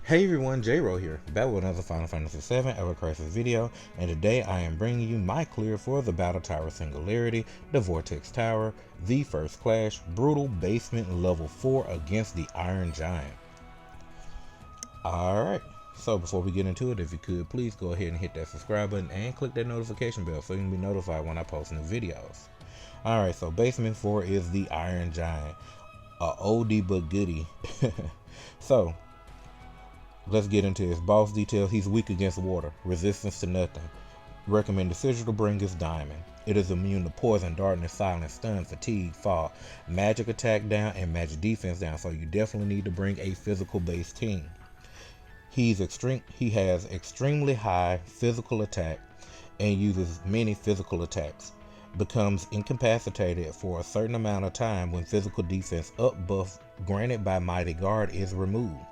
Hey everyone, J-Ro here, back with another Final Fantasy VII Ever Crisis video, and today I am bringing you my clear for the Battle Tower Singularity, the Vortex Tower, the first clash, brutal basement level 4 against the Iron Giant. Alright, so before we get into it, if you could please go ahead and hit that subscribe button and click that notification bell so you can be notified when I post new videos. Alright, so basement 4 is the Iron Giant, a oldie but goodie. So, let's get into his boss details. He's weak against water, resistance to nothing. Recommended sigil to bring is diamond. It is immune to poison, darkness, silence, stun, fatigue, fall, magic attack down, and magic defense down. So you definitely need to bring a physical based team. He has extremely high physical attack and uses many physical attacks. Becomes incapacitated for a certain amount of time when physical defense up buff granted by Mighty Guard is removed.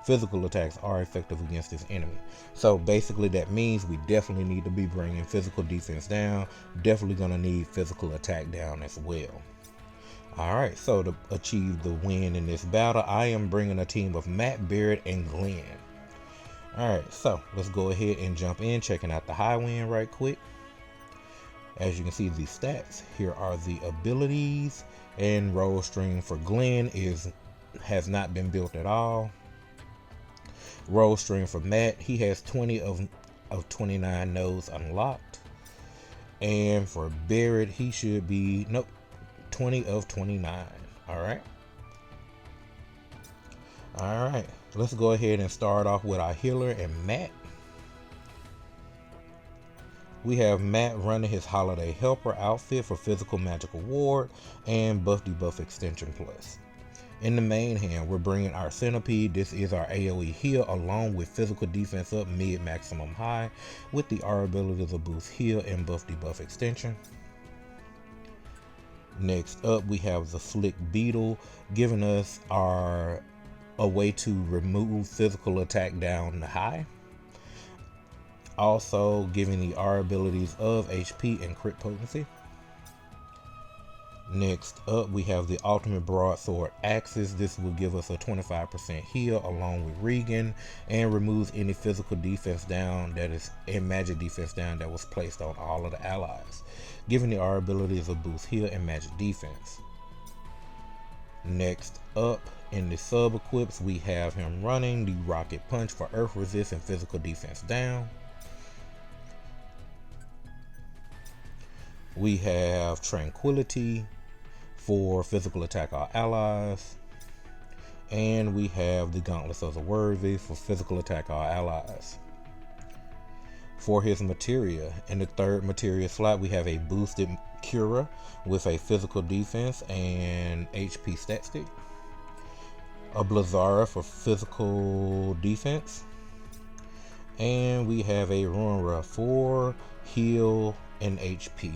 Physical attacks are effective against this enemy. So basically that means we definitely need to be bringing physical defense down. Definitely going to need physical attack down as well. Alright, so to achieve the win in this battle, I am bringing a team of Matt, Barrett, and Glenn. Alright, so let's go ahead and jump in, checking out the high win right quick. As you can see, the stats, here are the abilities, and roll string for Glenn has not been built at all. Roll string for Matt, he has 20 of 29 nodes unlocked. And for Barrett, he should be 20 of 29. Alright, let's go ahead and start off with our healer and Matt. We have Matt running his Holiday Helper outfit for physical magical ward and buff debuff extension plus. In the main hand, we're bringing our Centipede. This is our AoE heal along with physical defense up mid maximum high with the R abilities of boost heal and buff debuff extension. Next up, we have the Slick Beetle giving us a way to remove physical attack down to high. Also giving the R abilities of HP and crit potency. Next up, we have the Ultimate Broadsword Axis. This will give us a 25% heal along with Regan and removes any physical defense down and magic defense down that was placed on all of the allies, giving the R abilities of boost heal and magic defense. Next up, in the sub equips, we have him running the Rocket Punch for earth resist and physical defense down. We have Tranquility for physical attack all allies, and we have the Gauntlets of the Worthy for physical attack all allies. For his materia, in the third materia slot, we have a boosted Cura with a physical defense and HP stat stick, a Blazara for physical defense, and we have a Runra for heal and HP.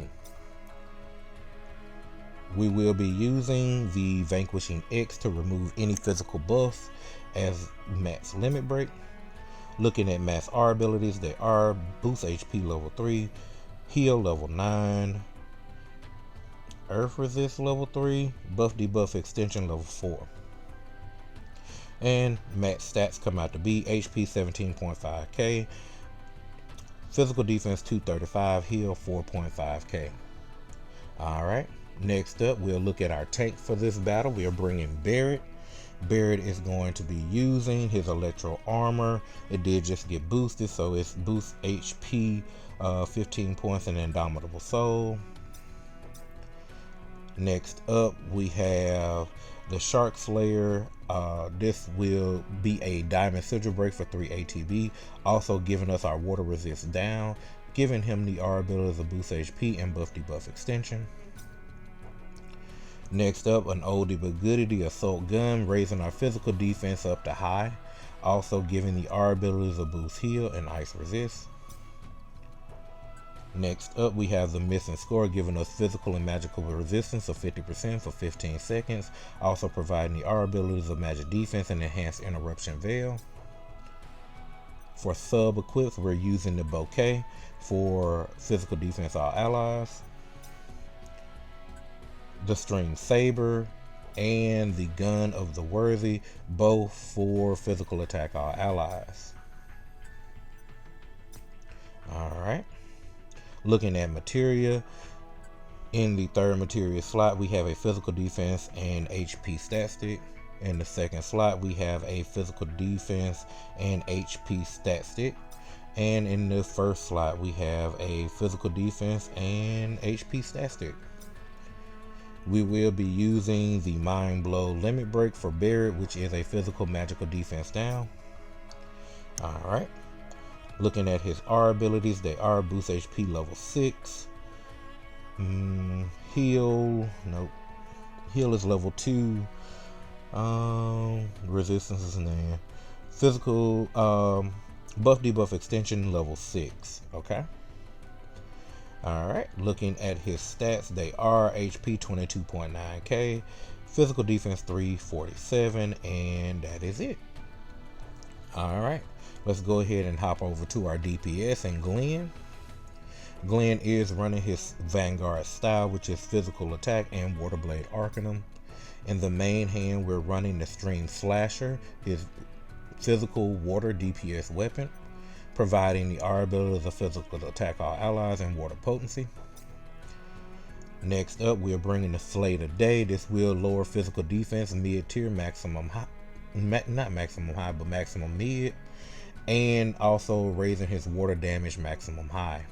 We will be using the Vanquishing X to remove any physical buffs as Matt's limit break. Looking at Matt's R abilities, they are boost HP level 3, heal level 9, earth resist level 3, buff debuff extension level 4. And Matt's stats come out to be HP 17.5k, physical defense 235, heal 4.5k. Alright. Next up, we'll look at our tank for this battle. We are bringing Barrett. Barrett is going to be using his Electro Armor. It did just get boosted, so it's boost HP 15 points and Indomitable Soul. Next up, we have the Shark Slayer. This will be a Diamond Sigil Break for 3 ATB, also giving us our Water Resist down, giving him the R abilities of boost HP and buff debuff extension. Next up, an oldie but goodie, the Assault Gun, raising our physical defense up to high, also giving the R abilities of boost heal and ice resist. Next up, we have the Missing Score, giving us physical and magical resistance of 50% for 15 seconds, also providing the R abilities of magic defense and enhanced interruption veil. For sub equips, we're using the Bouquet for physical defense all allies, the String Saber and the Gun of the Worthy, both for physical attack all allies. Alright. Looking at materia, in the third materia slot we have a physical defense and HP stat stick. In the second slot we have a physical defense and HP stat stick. And in the first slot we have a physical defense and HP stat stick. We will be using the Mind Blow Limit Break for Barret, which is a physical magical defense down. Alright. Looking at his R abilities, they are boost HP level 6. Heal, nope. Heal is level 2. Resistance is none. Physical, buff debuff extension level 6. Okay. Alright, looking at his stats, they are HP 22.9k, physical defense 347, and that is it. Alright, let's go ahead and hop over to our DPS and Glenn. Glenn is running his Vanguard style, which is physical attack and Water Blade Arcanum. In the main hand, we're running the Stream Slasher, his physical water DPS weapon, providing the R abilities of physical attack all allies and water potency. Next up, we're bringing the Slay Today. This will lower physical defense mid-tier, maximum high, not maximum high, but maximum mid, and also raising his water damage maximum high.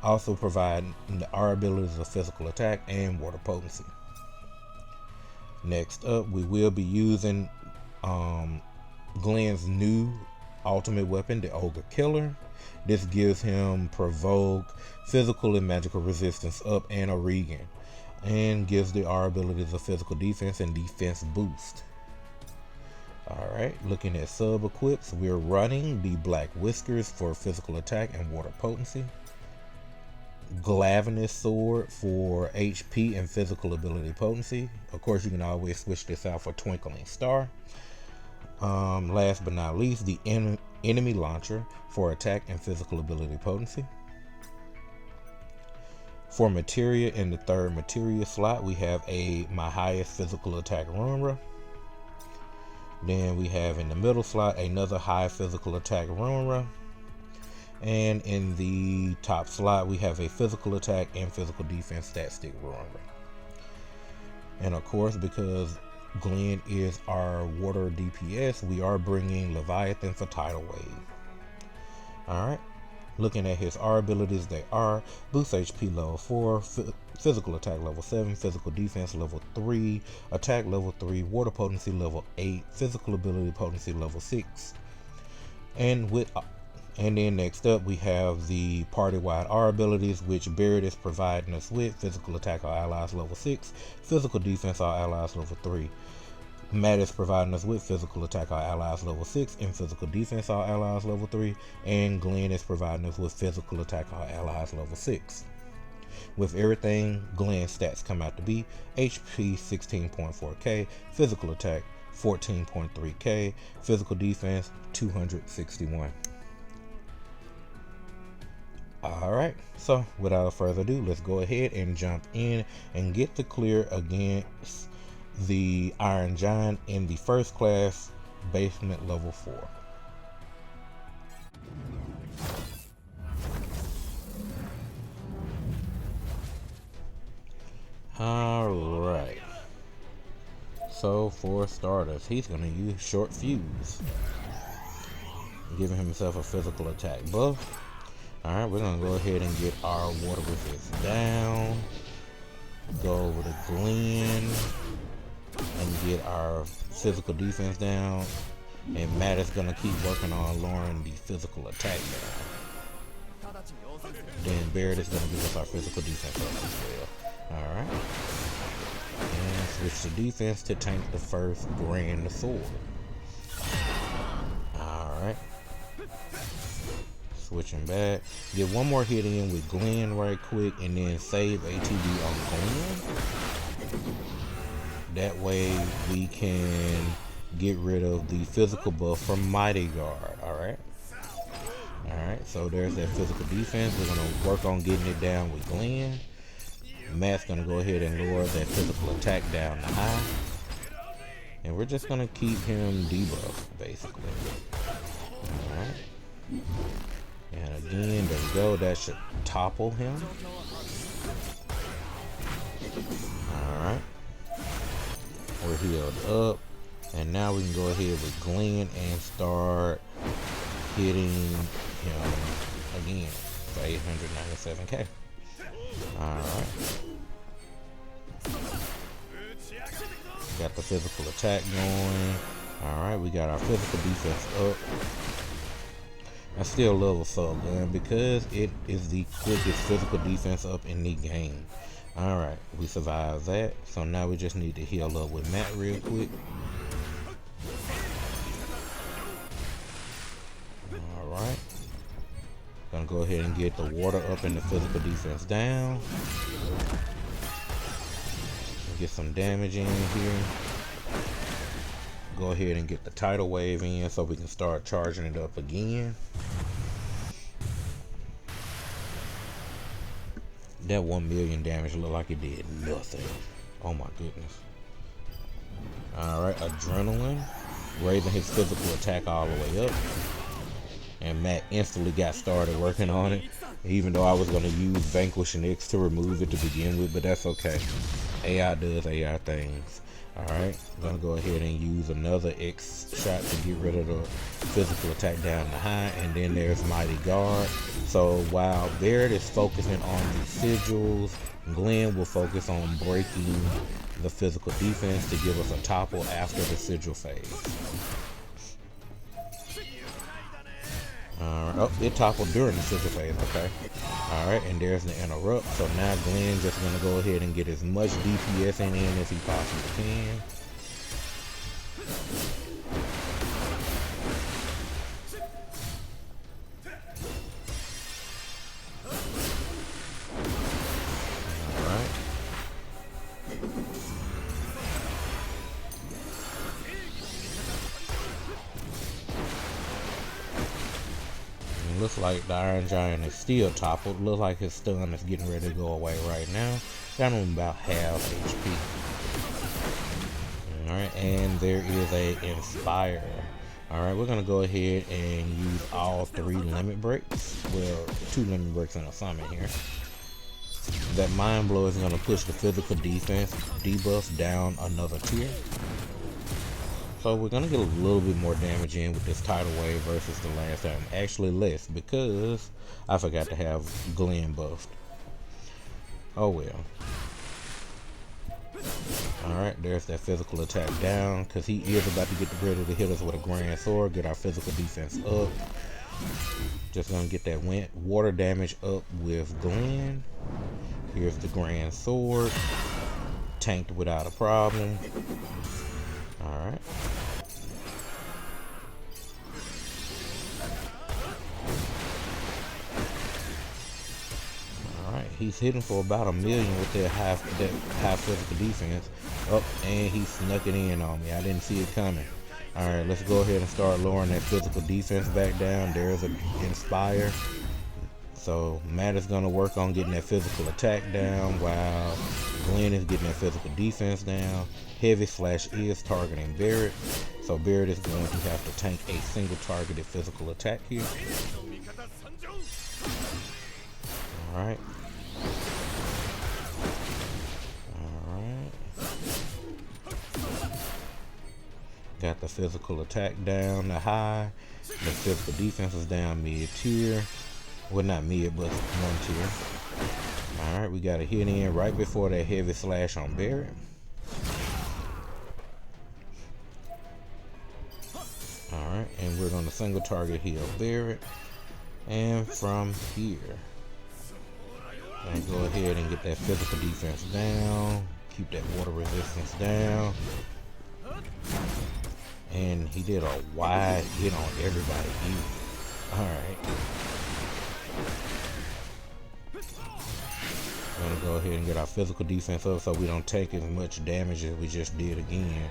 Also providing the R abilities of physical attack and water potency. Next up, we will be using Glenn's new ultimate weapon, the Ogre Killer. This gives him provoke, physical and magical resistance up, and a regen, and gives the R abilities of physical defense and defense boost. Alright, looking at sub equips, we're running the Black Whiskers for physical attack and water potency, Glavinus Sword for HP and physical ability potency. Of course, you can always switch this out for Twinkling Star. Last but not least, the Enemy Launcher for attack and physical ability potency. For materia, in the third materia slot, we have my highest physical attack Runra. Then we have in the middle slot another high physical attack Runra. And in the top slot, we have a physical attack and physical defense stat stick Runra. And of course, because Glenn is our water DPS, we are bringing Leviathan for Tidal Wave. Alright, looking at his R abilities, they are boost HP level 4, physical attack level 7, physical defense level 3, attack level 3, water potency level 8, physical ability potency level 6. And then next up, we have the party-wide R abilities, which Barret is providing us with physical attack all allies level 6, physical defense all allies level 3. Matt is providing us with physical attack all allies level 6 and physical defense all allies level 3. And Glenn is providing us with physical attack all allies level 6. With everything, Glenn's stats come out to be HP 16.4k, physical attack 14.3k, physical defense 261. Alright, so without further ado, let's go ahead and jump in and get the clear against the Iron Giant in the first class basement level 4. Alright, so for starters, he's going to use Short Fuse, giving himself a physical attack buff. Alright, we're going to go ahead and get our water resist down. Go over to Glenn and get our physical defense down. And Matt is going to keep working on lowering the physical attack down. Then Barret is going to give us our physical defense up as well. Alright. And switch to defense to tank the first Grand Sword. Alright. Switching back, get one more hit in with Glenn right quick, and then save ATB on Glenn. That way we can get rid of the physical buff from Mighty Guard. Alright, so there's that physical defense. We're gonna work on getting it down with Glenn. Matt's gonna go ahead and lower that physical attack down to high. And we're just gonna keep him debuffed, basically. Alright. And again, there we go. That should topple him. Alright. We're healed up. And now we can go ahead with Glenn and start hitting him again for 897k. Alright. Got the physical attack going. Alright, we got our physical defense up. I still love Assault Gun because it is the quickest physical defense up in the game. Alright, we survived that. So now we just need to heal up with Matt real quick. Alright. Gonna go ahead and get the water up and the physical defense down. Get some damage in here. Go ahead and get the tidal wave in so we can start charging it up again. That 1 million damage looked like it did nothing. Oh my goodness. Alright, Adrenaline. Raising his physical attack all the way up. And Matt instantly got started working on it. Even though I was going to use Vanquishing X to remove it to begin with, but that's okay. AI does AI things. Alright, I'm going to go ahead and use another X shot to get rid of the physical attack down to high. And then there's Mighty Guard. So while Barrett is focusing on the sigils, Glenn will focus on breaking the physical defense to give us a topple after the sigil phase. Oh, it toppled during the sigil phase, okay. Alright, and there's the interrupt. So now Glenn's just gonna go ahead and get as much DPS in as he possibly can. Alright. Looks like the Iron Giant is still toppled. Looks like his stun is getting ready to go away right now. Got him about half HP. Alright, and there is a Inspire. Alright, we're going to go ahead and use all 3 limit breaks. Well, 2 limit breaks and a summon here. That Mind Blow is going to push the physical defense debuff down another tier. So we're going to get a little bit more damage in with this tidal wave versus the last time. Actually less because I forgot to have Glenn buffed. Oh well. Alright, there's that physical attack down because he is about to get ready to hit us with a Grand Sword. Get our physical defense up. Just going to get that water damage up with Glenn. Here's the Grand Sword. Tanked without a problem. Alright. Alright, he's hitting for about 1 million with that high physical defense. Oh, and he snuck it in on me. I didn't see it coming. Alright, let's go ahead and start lowering that physical defense back down. There's an Inspire. So Matt is going to work on getting that physical attack down while Glenn is getting that physical defense down. Heavy Slash is targeting Barrett. So Barrett is going to have to tank a single targeted physical attack here. Alright. Alright. Got the physical attack down to high. The physical defense is down mid-tier. Well, not mid, but 1 tier. Alright, we got a hit in right before that Heavy Slash on Barrett. Alright, and we're going to single target heal Barrett. And from here, and go ahead and get that physical defense down. Keep that water resistance down. And he did a wide hit on everybody. Alright. We're gonna go ahead and get our physical defense up so we don't take as much damage as we just did again.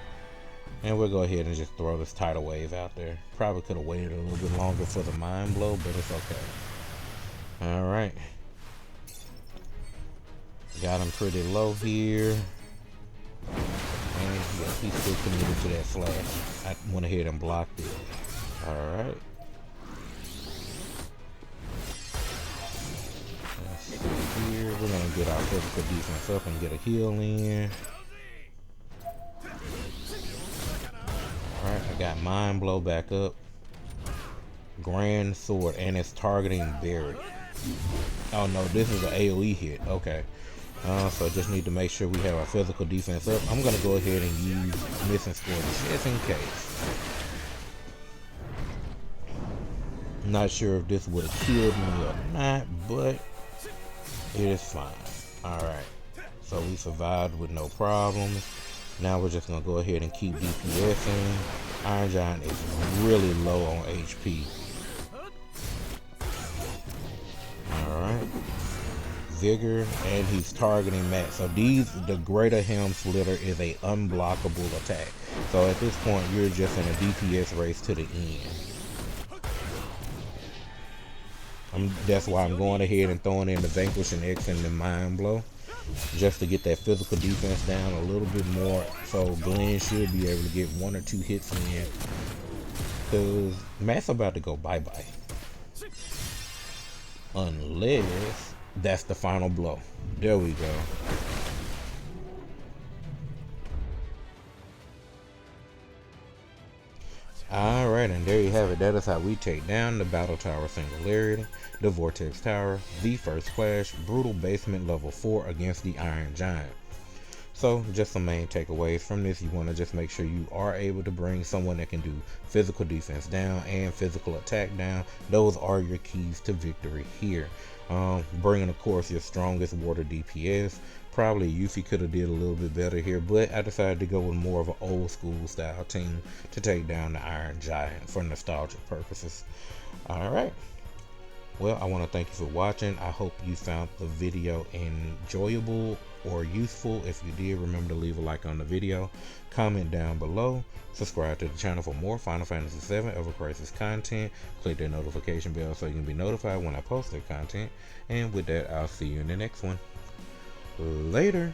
And we'll go ahead and just throw this tidal wave out there. Probably could have waited a little bit longer for the Mind Blow, but it's okay. Alright. Got him pretty low here. And yeah, he's still committed to that slash. I went ahead and blocked it. Alright. Let's see here. We're gonna get our physical defense up and get a heal in. Alright, I got Mind Blow back up. Grand Sword, and it's targeting Barry. Oh no, this is an AoE hit. Okay. So just need to make sure we have our physical defense up. I'm gonna go ahead and use Missing Score just in case. Not sure if this would have killed me or not, but it is fine. Alright. So we survived with no problems. Now we're just gonna go ahead and keep DPSing. Iron Giant is really low on HP. Alright. Vigor, and he's targeting Matt. So the Greater Helm Slitter is a unblockable attack. So at this point, you're just in a DPS race to the end. That's why I'm going ahead and throwing in the Vanquish and X and the Mind Blow, just to get that physical defense down a little bit more. So Glenn should be able to get 1 or 2 hits in, because Matt's about to go bye-bye. Unless that's the final blow. There we go. Alright, and there you have it. That is how we take down the Battle Tower Singularity, the Vortex Tower, the first clash, brutal basement level 4 against the Iron Giant. So, just some main takeaways from this. You want to just make sure you are able to bring someone that can do physical defense down and physical attack down. Those are your keys to victory here. Bringing, of course, your strongest water DPS. Probably Yuffie could have did a little bit better here, but I decided to go with more of an old school style team to take down the Iron Giant for nostalgic purposes. Alright. Well, I want to thank you for watching. I hope you found the video enjoyable or useful. If you did, remember to leave a like on the video, comment down below, subscribe to the channel for more Final Fantasy 7 Ever Crisis content, click that notification bell so you can be notified when I post that content, and with that, I'll see you in the next one. Later.